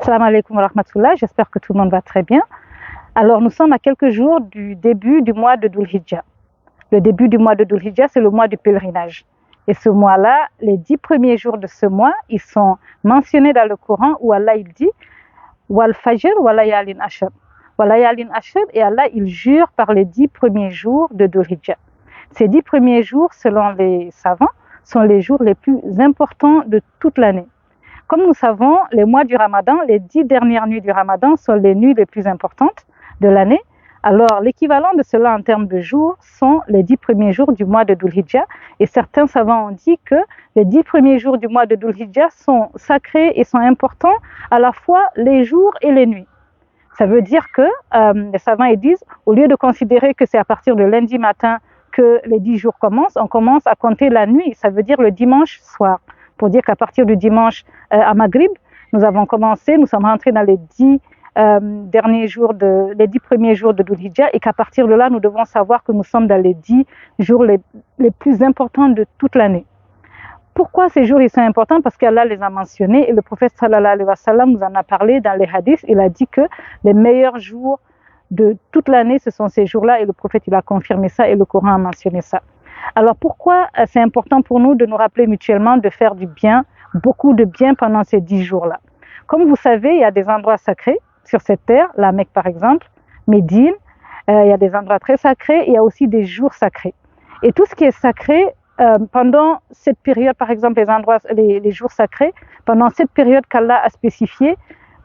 Salam alaikum wa rahmatullah, j'espère que tout le monde va très bien. Alors, nous sommes à quelques jours du début du mois de Dhul Hijjah. Le début du mois de Dhul Hijjah, c'est le mois du pèlerinage. Et ce mois-là, les 10 premiers jours de ce mois, ils sont mentionnés dans le Coran où Allah il dit Wal Fajr wa layalin ashr. Wa layalin ashr, et Allah il jure par les 10 premiers jours de Dhul Hijjah. Ces 10 premiers jours, selon les savants, sont les jours les plus importants de toute l'année. Comme nous savons, les mois du Ramadan, les 10 dernières nuits du Ramadan sont les nuits les plus importantes de l'année. Alors, l'équivalent de cela en termes de jours sont les 10 premiers jours du mois de Dhul Hijjah. Et certains savants ont dit que les 10 premiers jours du mois de Dhul Hijjah sont sacrés et sont importants à la fois les jours et les nuits. Ça veut dire que les savants ils disent, au lieu de considérer que c'est à partir de lundi matin que les 10 jours commencent, on commence à compter la nuit. Ça veut dire le dimanche soir. Pour dire qu'à partir du dimanche à Maghrib, nous sommes rentrés dans les 10 derniers jours, les 10 premiers jours de Dhul Hijjah, et qu'à partir de là, nous devons savoir que nous sommes dans les 10 jours les plus importants de toute l'année. Pourquoi ces jours ils sont importants? Parce qu'Allah les a mentionnés, et le prophète sallallahu alayhi wa sallam nous en a parlé dans les hadiths. Il a dit que les meilleurs jours de toute l'année, ce sont ces jours-là, et le prophète il a confirmé ça, et le Coran a mentionné ça. Alors pourquoi c'est important pour nous de nous rappeler mutuellement de faire du bien, beaucoup de bien pendant ces 10 jours-là? Comme vous savez, il y a des endroits sacrés sur cette terre, la Mecque par exemple, Médine, il y a des endroits très sacrés, il y a aussi des jours sacrés. Et tout ce qui est sacré, pendant cette période, par exemple les jours sacrés, pendant cette période qu'Allah a spécifiée,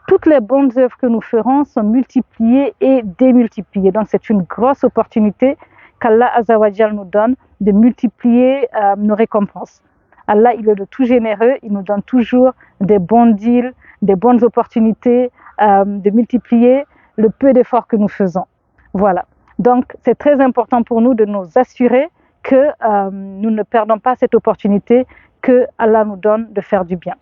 toutes les bonnes œuvres que nous ferons sont multipliées et démultipliées. Donc c'est une grosse opportunité qu'Allah Azzawajal nous donne de multiplier nos récompenses. Allah, il est de tout généreux, il nous donne toujours des bons deals, des bonnes opportunités de multiplier le peu d'efforts que nous faisons. Voilà. Donc, c'est très important pour nous de nous assurer que nous ne perdons pas cette opportunité que Allah nous donne de faire du bien.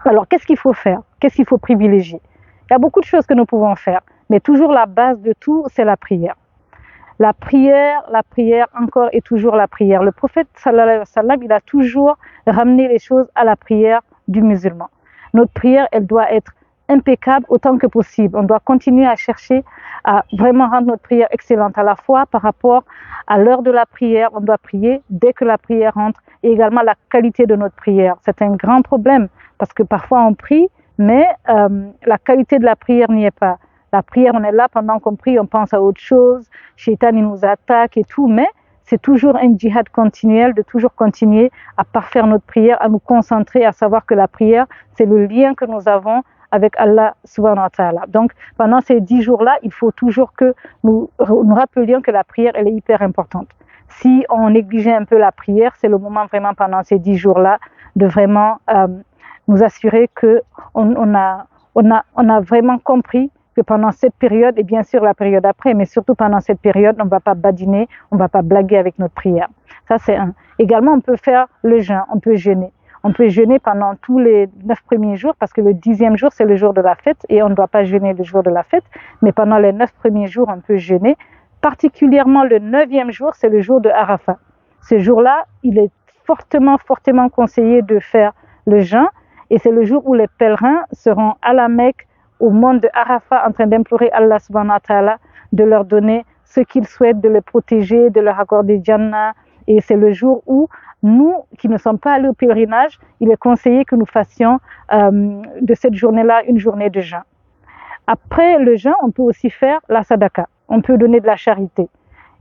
Alors, qu'est-ce qu'il faut faire? Qu'est-ce qu'il faut privilégier? Il y a beaucoup de choses que nous pouvons faire, mais toujours la base de tout, c'est la prière. La prière, encore et toujours la prière. Le prophète sallallahu alayhi wa sallam, il a toujours ramené les choses à la prière du musulman. Notre prière, elle doit être impeccable autant que possible. On doit continuer à chercher à vraiment rendre notre prière excellente, à la fois par rapport à l'heure de la prière. On doit prier dès que la prière entre, et également la qualité de notre prière. C'est un grand problème parce que parfois on prie, mais la qualité de la prière n'y est pas. La prière, on est là pendant qu'on prie, on pense à autre chose, Shaitan il nous attaque et tout, mais c'est toujours un djihad continuel de toujours continuer à parfaire notre prière, à nous concentrer, à savoir que la prière, c'est le lien que nous avons avec Allah subhanahu wa ta'ala. Donc, pendant ces 10 jours-là, il faut toujours que nous rappelions que la prière, elle est hyper importante. Si on négligeait un peu la prière, c'est le moment vraiment pendant ces 10 jours-là de vraiment nous assurer qu'on a vraiment compris que pendant cette période, et bien sûr la période après, mais surtout pendant cette période, on ne va pas badiner, on ne va pas blaguer avec notre prière. Ça, c'est un. Également, on peut faire le jeûne, on peut jeûner. On peut jeûner pendant tous les 9 premiers jours, parce que le 10e jour, c'est le jour de la fête, et on ne doit pas jeûner le jour de la fête, mais pendant les 9 premiers jours, on peut jeûner. Particulièrement le 9e jour, c'est le jour de Arafat. Ce jour-là, il est fortement conseillé de faire le jeûne, et c'est le jour où les pèlerins seront à la Mecque, au mont de Arafat, en train d'implorer Allah subhanahu wa ta'ala de leur donner ce qu'ils souhaitent, de les protéger, de leur accorder Jannah. Et c'est le jour où nous, qui ne sommes pas allés au pèlerinage, il est conseillé que nous fassions de cette journée-là une journée de jeûne. Après le jeûne, on peut aussi faire la sadaqa. On peut donner de la charité.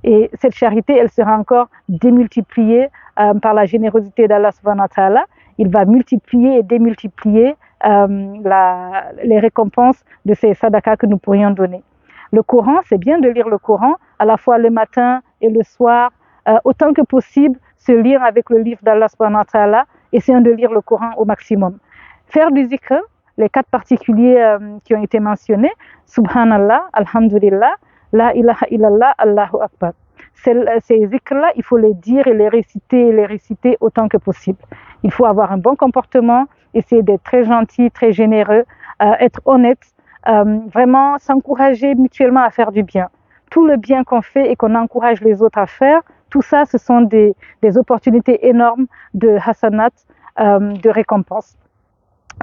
Et cette charité, elle sera encore démultipliée par la générosité d'Allah subhanahu wa ta'ala. Il va multiplier et démultiplier les récompenses de ces sadaqas que nous pourrions donner. Le Coran, c'est bien de lire le Coran, à la fois le matin et le soir, autant que possible, se lire avec le livre d'Allah subhanahu wa ta'ala, essayant de lire le Coran au maximum. Faire du zikr, les 4 particuliers qui ont été mentionnés, Subhanallah, Alhamdulillah, La ilaha illallah, Allahu Akbar. Ces zikrs-là, il faut les dire et les réciter autant que possible. Il faut avoir un bon comportement, essayer d'être très gentil, très généreux, être honnête, vraiment s'encourager mutuellement à faire du bien. Tout le bien qu'on fait et qu'on encourage les autres à faire, tout ça, ce sont des opportunités énormes de hasanat, de récompense.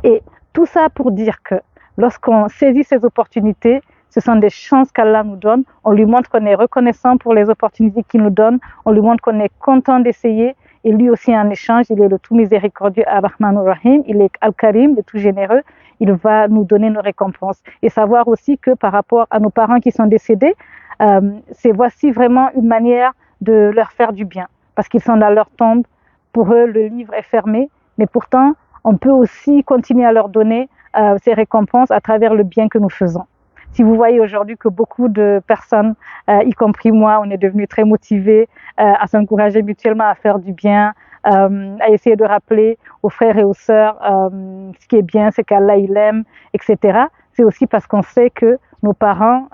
Et tout ça pour dire que Lorsqu'on saisit ces opportunités, ce sont des chances qu'Allah nous donne. On lui montre qu'on est reconnaissant pour les opportunités qu'il nous donne. On lui montre qu'on est content d'essayer. Et lui aussi, en échange, il est le tout miséricordieux, Ar-Rahman Ar-Rahim. Il est Al-Karim, le tout généreux. Il va nous donner nos récompenses. Et savoir aussi que par rapport à nos parents qui sont décédés, voici vraiment une manière de leur faire du bien. Parce qu'ils sont dans leur tombe. Pour eux, le livre est fermé. Mais pourtant, on peut aussi continuer à leur donner ces récompenses à travers le bien que nous faisons. Si vous voyez aujourd'hui que beaucoup de personnes, y compris moi, on est devenus très motivés à s'encourager mutuellement à faire du bien, à essayer de rappeler aux frères et aux sœurs ce qui est bien, c'est qu'Allah il aime, etc. C'est aussi parce qu'on sait que nos parents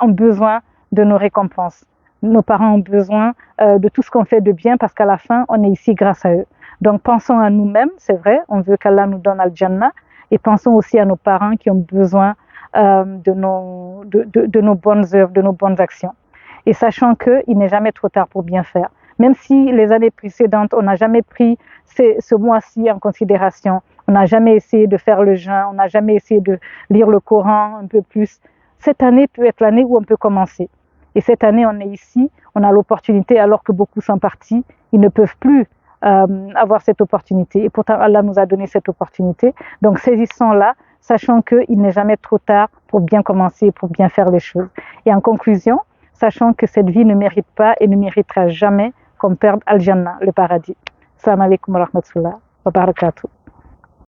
ont besoin de nos récompenses. Nos parents ont besoin de tout ce qu'on fait de bien parce qu'à la fin, on est ici grâce à eux. Donc pensons à nous-mêmes, c'est vrai, on veut qu'Allah nous donne Al-Jannah, et pensons aussi à nos parents qui ont besoin de nos bonnes œuvres, de nos bonnes actions. Et sachant qu'il n'est jamais trop tard pour bien faire. Même si les années précédentes, on n'a jamais pris ce mois-ci en considération, on n'a jamais essayé de faire le jeûne, on n'a jamais essayé de lire le Coran un peu plus, cette année peut être l'année où on peut commencer. Et cette année, on est ici, on a l'opportunité, alors que beaucoup sont partis, ils ne peuvent plus avoir cette opportunité. Et pourtant, Allah nous a donné cette opportunité. Donc, saisissons-la, sachant qu'il n'est jamais trop tard pour bien commencer, pour bien faire les choses. Et en conclusion, sachant que cette vie ne mérite pas et ne méritera jamais qu'on perde Al-Jannah, le paradis. Assalamu alaikum wa rahmatullah wa barakatuh.